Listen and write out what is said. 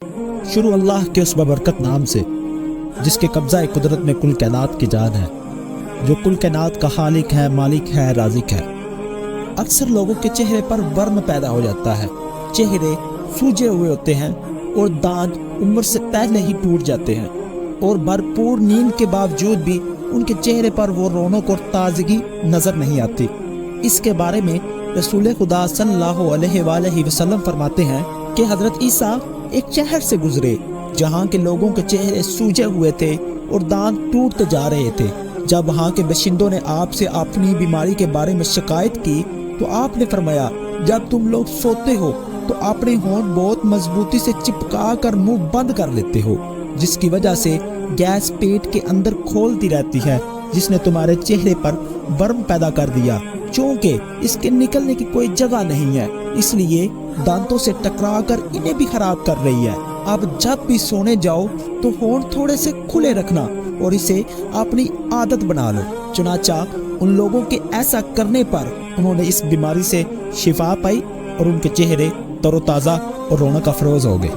شروع اللہ کے اس ببرکت نام سے جس کے قبضہ قدرت میں کل کائنات کی جان ہے، جو کل کائنات کا خالق ہے، مالک ہے، رازق ہے۔ اکثر لوگوں کے چہرے پر ورم پیدا ہو جاتا ہے، چہرے سوجے ہوئے ہوتے ہیں اور دانت عمر سے پہلے ہی ٹوٹ جاتے ہیں، اور بھرپور نیند کے باوجود بھی ان کے چہرے پر وہ رونق اور تازگی نظر نہیں آتی۔ اس کے بارے میں رسول خدا صلی اللہ علیہ وآلہ وسلم فرماتے ہیں کہ حضرت عیسیٰ ایک شہر سے گزرے جہاں کے لوگوں کے چہرے سوجے ہوئے تھے اور دانت ٹوٹتے جا رہے تھے۔ جب وہاں کے باشندوں نے آپ سے اپنی بیماری کے بارے میں شکایت کی تو آپ نے فرمایا، جب تم لوگ سوتے ہو تو اپنے ہونٹ بہت مضبوطی سے چپکا کر منہ بند کر لیتے ہو، جس کی وجہ سے گیس پیٹ کے اندر کھولتی رہتی ہے، جس نے تمہارے چہرے پر ورم پیدا کر دیا، چونکہ اس کے نکلنے کی کوئی جگہ نہیں ہے، اس لیے دانتوں سے ٹکرا کر انہیں بھی خراب کر رہی ہے۔ اب جب بھی سونے جاؤ تو ہونٹ تھوڑے سے کھلے رکھنا اور اسے اپنی عادت بنا لو۔ چنانچہ ان لوگوں کے ایسا کرنے پر انہوں نے اس بیماری سے شفا پائی اور ان کے چہرے تر و تازہ اور رونق افروز ہو گئے۔